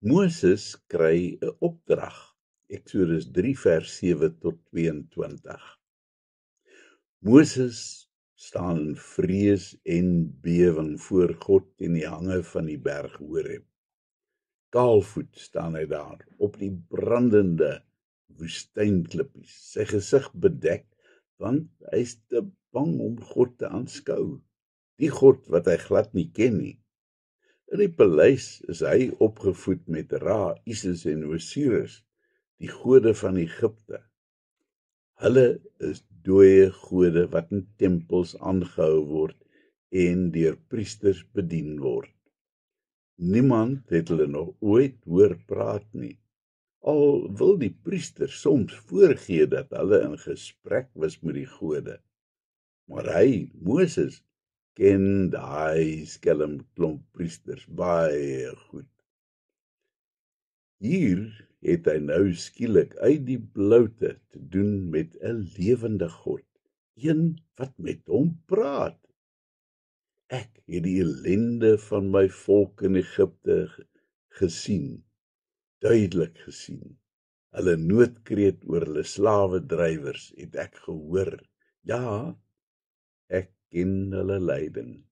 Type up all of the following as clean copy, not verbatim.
Moses kry 'n opdrag. Eksodus 3 vers 7 tot 22. Moses staan in vrees en bewing voor God in die hange van die berg Horeb. Kaalvoet staan hy daar op die brandende woestynklippies, sy gesig bedek, want hy is te bang om God te aanskou, die God wat hy glad nie ken nie. In die paleis is hy opgevoed met Ra, Isis en Osiris, die gode van Egipte. Hulle is dooie gode wat in tempels aangehou word en deur priesters bedien word. Niemand het hulle nog ooit hoor praat nie, al wil die priester soms voorgee dat hulle in gesprek was met die gode. Maar hy, Moses, ken daai skelm klomp priesters baie goed. Hier het hy nou skielik uit die bloute te doen met 'n lewende God, een wat met hom praat. Ek het die ellende van my volk in Egipte gesien, duidelik gesien. Hulle noodkreet oor hulle slawedrywers het ek gehoor. Ja, ek ken hulle lyding.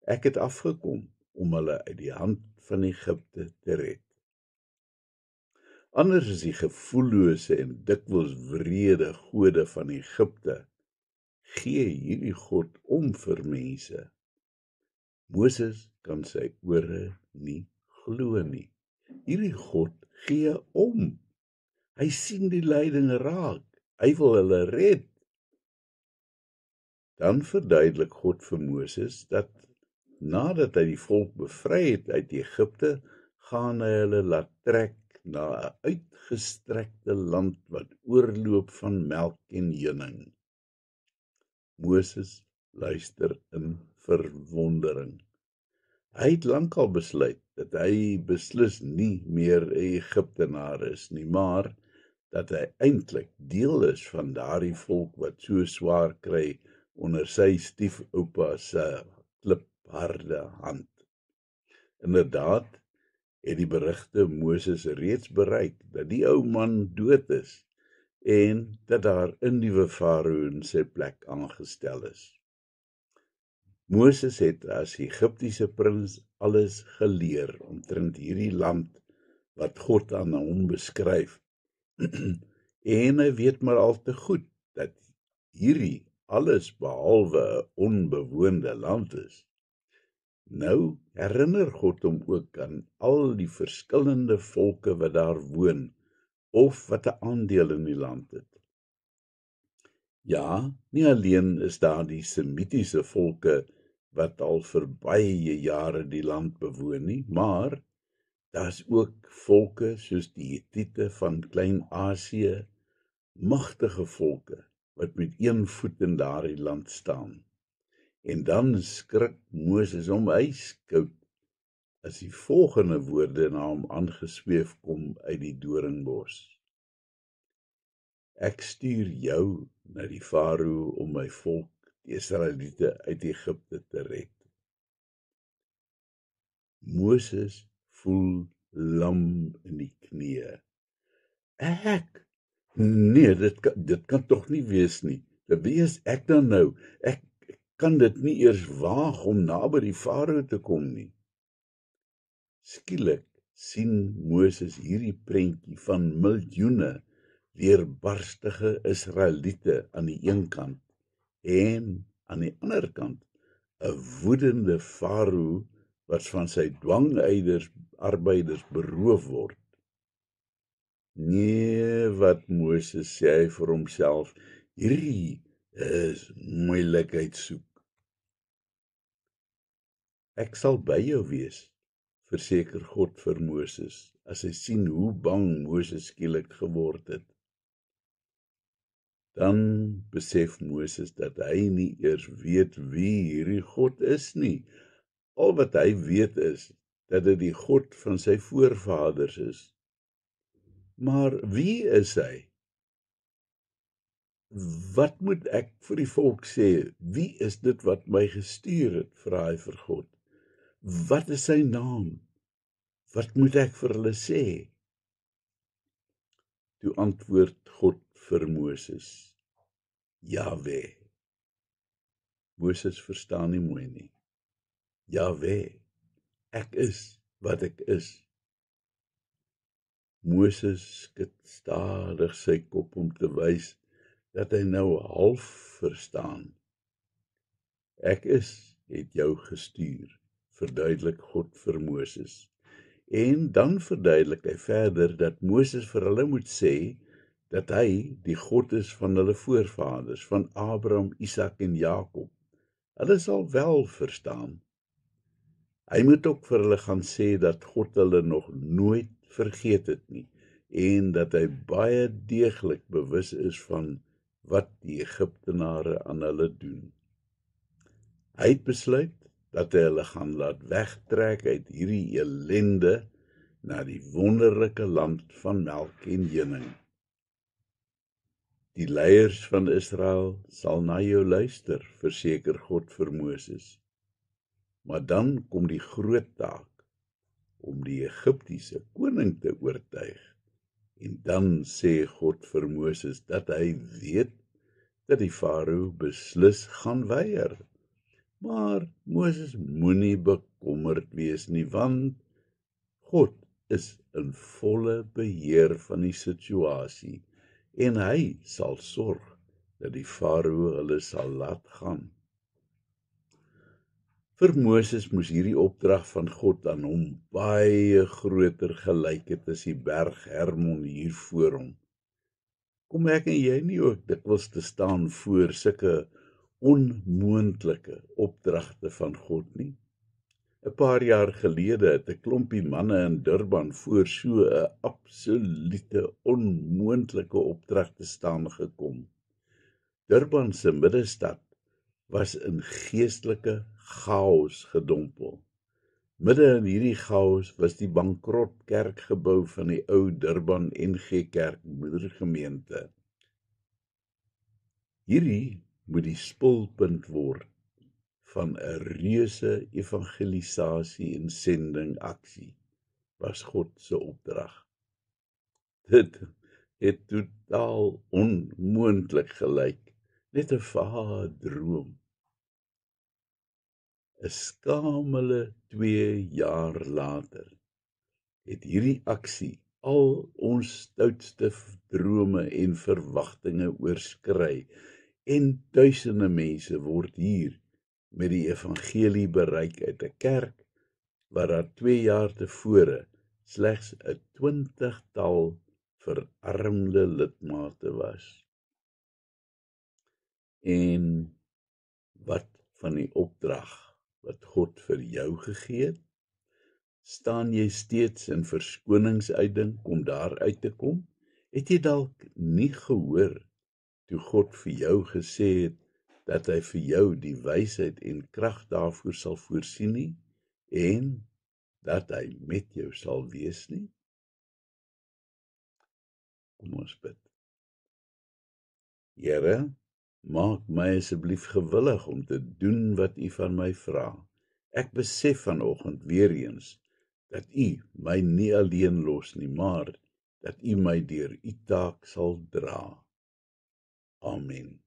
Ek het afgekom om hulle uit die hand van Egipte te red. Anders is die gevoellose en dikwels wrede gode van Egipte, gee hierdie God om vir mense. Moses kan sy ore nie glo nie. Hierdie God gee om. Hy sien die lyding raak. Hy wil hulle red. Dan verduidelik God vir Moses dat nadat hy die volk bevry het uit Egipte, gaan hy hulle laat trek na 'n uitgestrekte land wat oorloop van melk en honing. Moses luister in verwondering. Hy het lankal besluit dat hy beslis nie meer 'n Egiptenaar is nie, maar dat hy eintlik deel is van daardie volk wat so swaar kry onder sy stiefoupa se klipharde hand. Inderdaad het die berigte Moses reeds bereik dat die ou man dood is en dat daar 'n nuwe farao in sy plek aangestel is. Moses het as Egiptiese prins alles geleer omtrent hierdie land wat God aan hom beskryf. En hy weet maar al te goed dat hierdie alles behalwe 'n onbewoonde land is. Nou herinner God hom ook aan al die verskillende volke wat daar woon of wat 'n aandeel in die land het. Ja, nie alleen is daar die Semitiese volke wat al vir baie jare die land bewoon nie, maar daar's ook volke soos die Hetiete van Klein-Asië, magtige volke wat met een voet in daardie land staan. En dan skrik Moses om yskoud as die volgende woorde na hom aangesweef kom uit die doringbos. Ek stuur jou na die farao om my volk, die Israeliete, uit Egipte te red. Moses voel lam in die knieë. Ek? Nee, dit kan tog nie wees nie. Wie is ek dan nou? Ek kan dit nie eers waag om naby die farao te kom nie. Skielik sien Moses hierdie prentjie van miljoene weerbarstige Israeliete aan die een kant en aan die ander kant 'n woedende farao wat van sy dwangarbeiders beroof word. Nee, wat Moses sê hy vir homself, hierdie is moeilikheid soek. Ek sal by jou wees, verseker God vir Moses, as hy sien hoe bang Moses skielik geword het. Dan besef Moses dat hy nie eers weet wie hierdie God is nie. Al wat hy weet is dat dit die God van sy voorvaders is. Maar wie is hy? Wat moet ek vir die volk sê? Wie is dit wat my gestuur het, vra hy vir God? Wat is sy naam? Wat moet ek vir hulle sê? Toe antwoord God vir Moses, Jahwe. Moses verstaan nie mooi nie. Jahwe, ek is wat ek is. Moses skud stadig sy kop om te wys dat hy nou half verstaan. Ek is, het jou gestuur, verduidelik God vir Moses. En dan verduidelik hy verder dat Moses vir hulle moet sê dat hy die God is van hulle voorvaders, van Abraham, Isak en Jakob. Hulle sal wel verstaan. Hy moet ook vir hulle gaan sê dat God hulle nog nooit vergeet het nie en dat hy baie deeglik bewus is van wat die Egiptenare aan hulle doen. Hy het besluit dat hy hulle gaan laat wegtrek uit hierdie ellende na die wonderlike land van melk en honing. Die leiers van Israel sal na jou luister, verseker God vir Moses. Maar dan kom die groot taak om die Egiptiese koning te oortuig. En dan sê God vir Moses dat hy weet dat die farao beslis gaan weier. Maar Moses moenie bekommerd wees nie, want God is in volle beheer van die situasie en hy sal sorg dat die farao hulle sal laat gaan. Vir Moses moes hierdie opdrag van God aan hom baie groter gelyk het as die berg Hermon hier voor hom. Kom ek en jy nie ook dikwels te staan voor sulke onmoontlike opdragte van God nie? 'n Paar jaar gelede het 'n klompie manne in Durban voor so 'n absolute onmoontlike opdrag te staan gekom. Durban se middestad was in geestelike chaos gedompel. Midde in hierdie chaos was die bankrot kerkgebou van die ou Durban NG Kerk moedergemeente. Hierdie moet die spulpunt word van 'n reuse evangelisasie en sending aksie, was God se opdrag. Dit het totaal onmoontlik gelyk, net 'n vage droom. 'n Skamele 2 jaar later het hierdie aksie al ons stoutste drome en verwagtinge oorskry en duisende mense word hier met die evangelie bereik uit 'n kerk waar daar 2 jaar tevore slegs 'n 20-tal verarmde lidmate was. En wat van die opdrag wat God vir jou gegee het? Staan jy steeds in verskoningsuitdink om daar uit te kom? Het jy dalk nie gehoor toe God vir jou gesê het dat hy vir jou die wysheid en krag daarvoor sal voorsien nie en dat hy met jou sal wees nie? Kom ons bid. Here, maak my asseblief gewillig om te doen wat U van my vra. Ek besef vanoggend weer eens dat U my nie alleen los nie, maar dat U my deur U taak sal dra. Amen.